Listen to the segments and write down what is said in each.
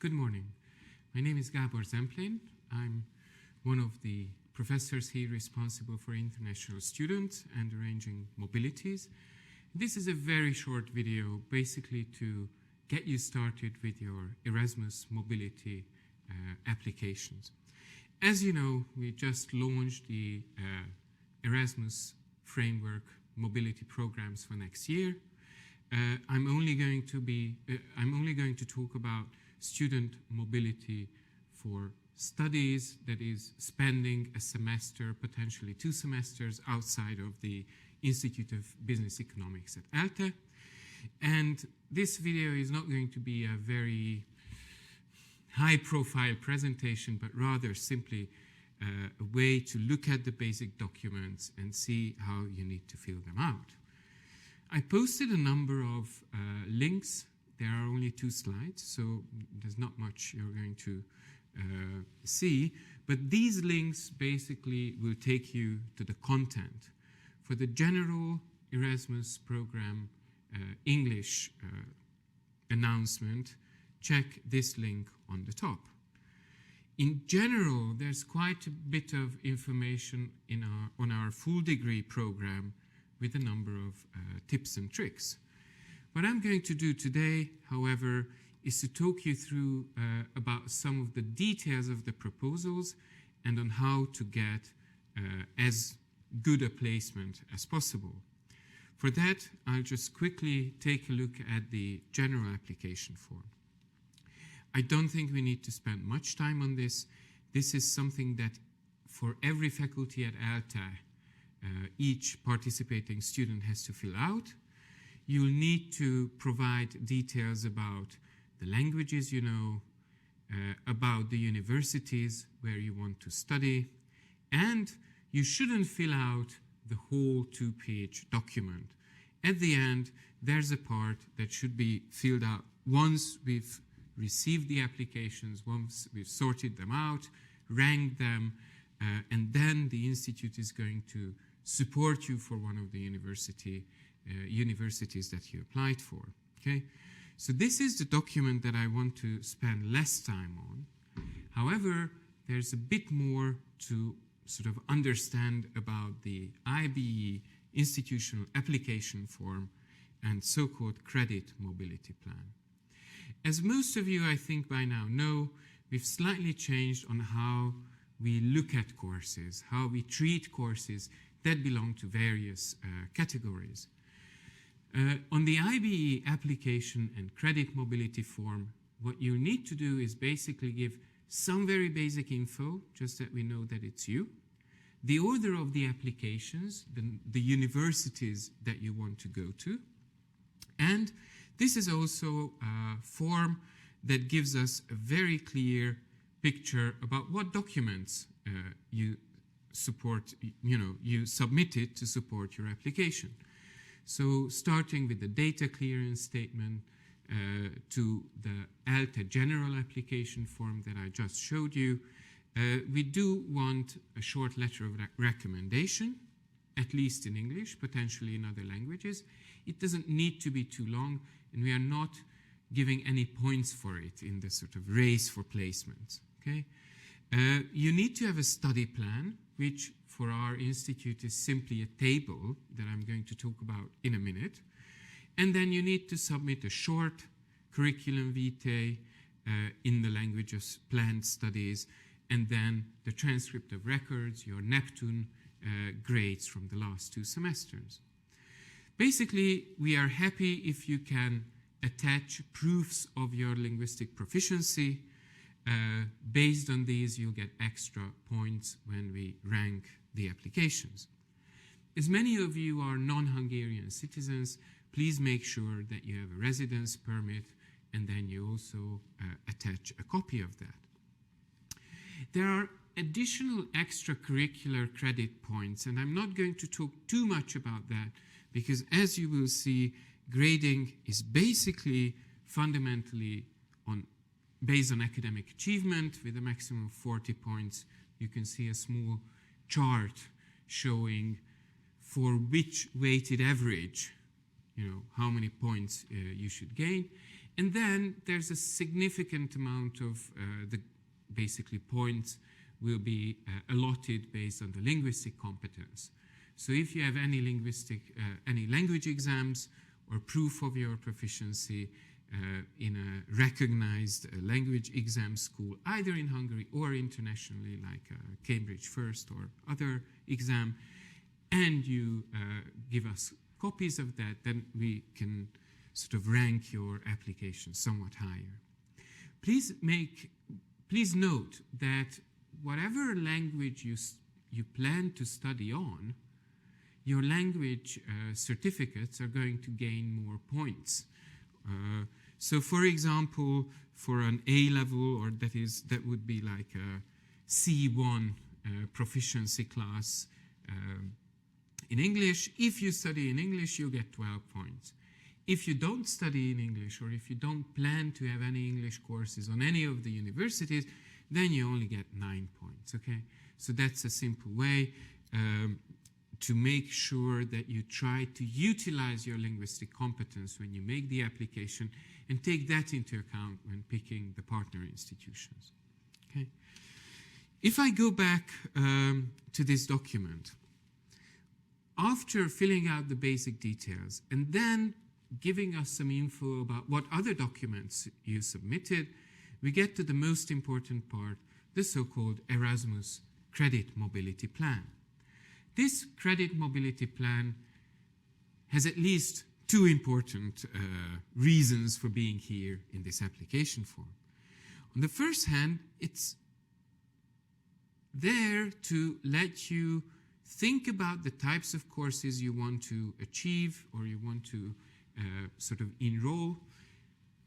Good morning. My name is Gabor Zemplén. I'm one of the professors here responsible for international students and arranging mobilities. This is a very short video, basically to get you started with your Erasmus mobility applications. As you know, we just launched the Erasmus framework mobility programs for next year. I'm only going to talk about student mobility for studies, that is spending a semester, potentially 2 semesters outside of the Institute of Business Economics at ELTE. And this video is not going to be a very high-profile presentation, but rather simply a way to look at the basic documents and see how you need to fill them out. I posted a number of links. There are only 2 slides, so there's not much you're going to see. But these links basically will take you to the content. For the general Erasmus program English announcement, check this link on the top. In general, there's quite a bit of information on our full degree program with a number of tips and tricks. What I'm going to do today, however, is to talk you through about some of the details of the proposals and on how to get as good a placement as possible. For that, I'll just quickly take a look at the general application form. I don't think we need to spend much time on this. This is something that for every faculty at ELTE, each participating student has to fill out. You'll need to provide details about the languages you know, about the universities where you want to study, and you shouldn't fill out the whole 2-page document. At the end, there's a part that should be filled out once we've received the applications, once we've sorted them out, ranked them, and then the institute is going to support you for one of the universities that you applied for. Okay? So this is the document that I want to spend less time on. However, there's a bit more to sort of understand about the IBE institutional application form and so-called credit mobility plan. As most of you, I think, by now know, we've slightly changed on how we look at courses, how we treat courses that belong to various categories. On the IBE application and credit mobility form, what you need to do is basically give some very basic info, just that we know that it's you, the order of the applications, the universities that you want to go to, and this is also a form that gives us a very clear picture about what documents you submitted to support your application. So starting with the data clearance statement to the ELTE general application form that I just showed you, we do want a short letter of recommendation, at least in English, potentially in other languages. It doesn't need to be too long, and we are not giving any points for it in the sort of race for placements. Okay? You need to have a study plan, which for our institute is simply a table that I'm going to talk about in a minute. And then you need to submit a short curriculum vitae in the language of planned studies, and then the transcript of records, your Neptune grades from the last 2 semesters. Basically, we are happy if you can attach proofs of your linguistic proficiency. Based on these, you'll get extra points when we rank the applications. As many of you are non-Hungarian citizens, please make sure that you have a residence permit, and then you also attach a copy of that. There are additional extracurricular credit points, and I'm not going to talk too much about that because, as you will see, grading is basically fundamentally based on academic achievement with a maximum of 40 points. You can see a small chart showing for which weighted average, how many points you should gain. And then there's a significant amount of the basically points will be allotted based on the linguistic competence. So if you have any language exams or proof of your proficiency in a recognized language exam school, either in Hungary or internationally, like Cambridge First or other exam, and you give us copies of that, then we can sort of rank your application somewhat higher. Please note that whatever language you plan to study on, your language certificates are going to gain more points. So, for example, for an A level, or that would be like a C1 proficiency class in English. If you study in English, you'll get 12 points. If you don't study in English, or if you don't plan to have any English courses on any of the universities, then you only get 9 points, okay? So that's a simple way to make sure that you try to utilize your linguistic competence when you make the application and take that into account when picking the partner institutions, okay? If I go back to this document, after filling out the basic details and then giving us some info about what other documents you submitted, we get to the most important part, the so-called Erasmus Credit Mobility Plan. This credit mobility plan has at least two important reasons for being here in this application form. On the first hand, it's there to let you think about the types of courses you want to achieve or you want to sort of enroll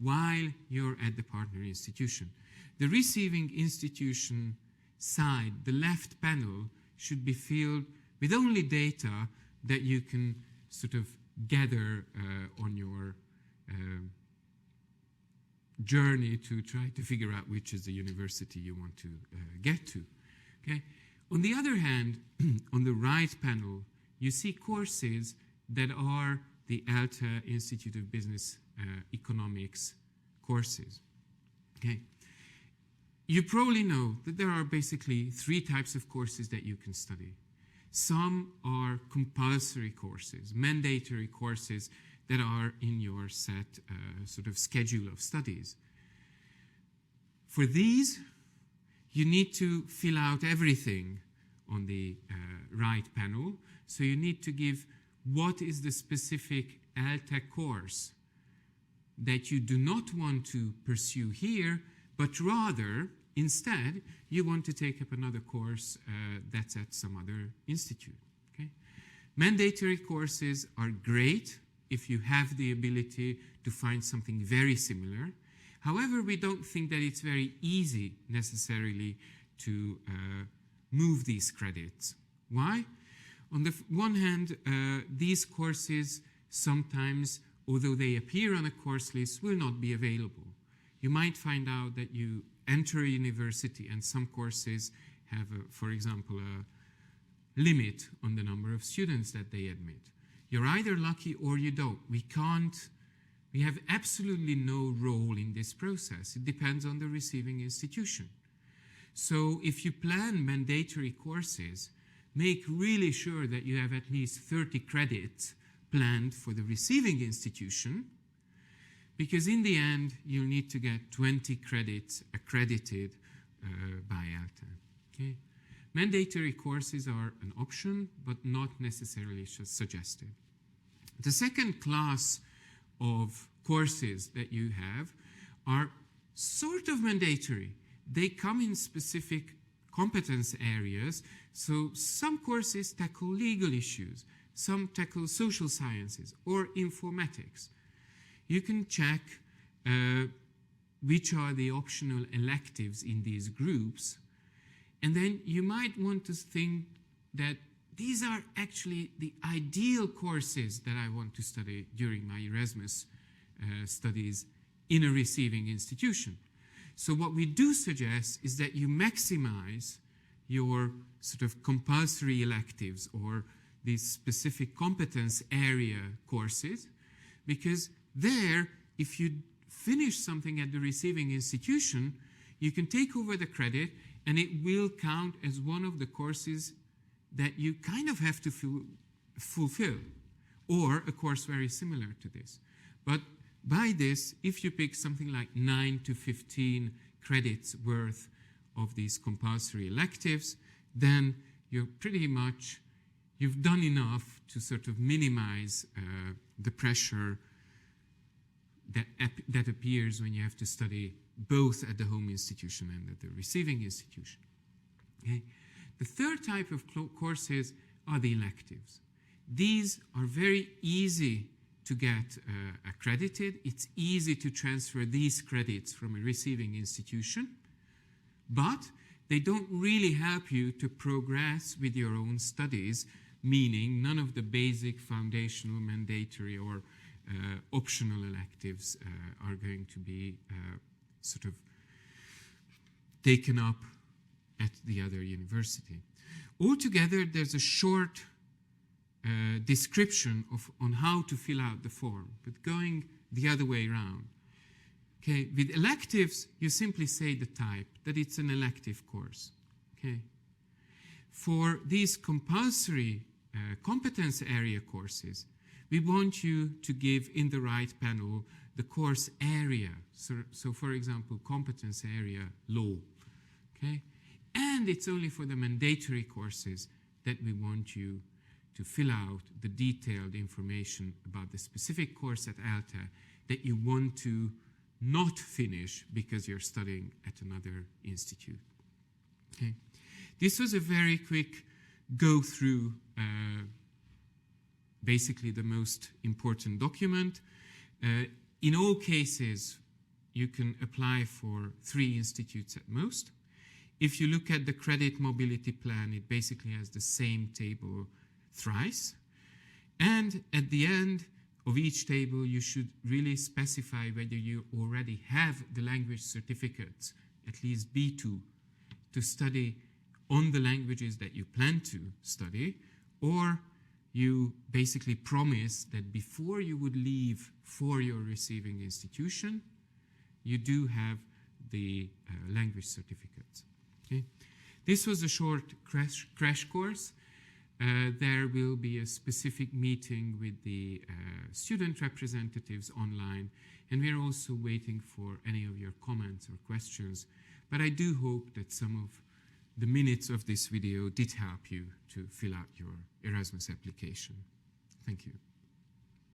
while you're at the partner institution. The receiving institution side, the left panel, should be filled with only data that you can sort of gather on your journey to try to figure out which is the university you want to get to. Okay? On the other hand, on the right panel, you see courses that are the ELTE Institute of Business Economics courses. Okay? You probably know that there are basically three types of courses that you can study. Some are compulsory courses, mandatory courses that are in your set sort of schedule of studies. For these, you need to fill out everything on the right panel. So you need to give what is the specific ELTE course that you do not want to pursue here, but rather, instead, you want to take up another course that's at some other institute. Okay? Mandatory courses are great if you have the ability to find something very similar. However, we don't think that it's very easy necessarily to move these credits. Why? On the one hand, these courses sometimes, although they appear on a course list, will not be available. You might find out that you enter a university and some courses have, for example, a limit on the number of students that they admit. You're either lucky or you don't. We have absolutely no role in this process. It depends on the receiving institution. So if you plan mandatory courses, make really sure that you have at least 30 credits planned for the receiving institution, because in the end, you'll need to get 20 credits accredited by ELTE. Okay? Mandatory courses are an option, but not necessarily suggested. The second class of courses that you have are sort of mandatory. They come in specific competence areas. So some courses tackle legal issues, some tackle social sciences or informatics. You can check which are the optional electives in these groups, and then you might want to think that these are actually the ideal courses that I want to study during my Erasmus studies in a receiving institution. So what we do suggest is that you maximize your sort of compulsory electives or these specific competence area courses, because there, if you finish something at the receiving institution, you can take over the credit and it will count as one of the courses that you kind of have to fulfill, or a course very similar to this. But by this, if you pick something like 9 to 15 credits worth of these compulsory electives, then you're pretty much, you've done enough to sort of minimize the pressure that appears when you have to study both at the home institution and at the receiving institution. Okay? The third type of courses are the electives. These are very easy to get accredited. It's easy to transfer these credits from a receiving institution, but they don't really help you to progress with your own studies, meaning none of the basic, foundational, mandatory, or optional electives are going to be sort of taken up at the other university. Altogether, there's a short description on how to fill out the form, but going the other way around. Okay, with electives, you simply say the type, that it's an elective course. Okay. For these compulsory competence area courses, we want you to give in the right panel the course area. So for example, competence area law. Okay? And it's only for the mandatory courses that we want you to fill out the detailed information about the specific course at ELTE that you want to not finish because you're studying at another institute. Okay? This was a very quick go through basically the most important document. In all cases, you can apply for 3 institutes at most. If you look at the credit mobility plan, it basically has the same table thrice. And at the end of each table, you should really specify whether you already have the language certificates, at least B2, to study on the languages that you plan to study, or you basically promise that before you would leave for your receiving institution, you do have the language certificates. Okay? This was a short crash course. There will be a specific meeting with the student representatives online, and we're also waiting for any of your comments or questions. But I do hope that some of the minutes of this video did help you to fill out your Erasmus application. Thank you.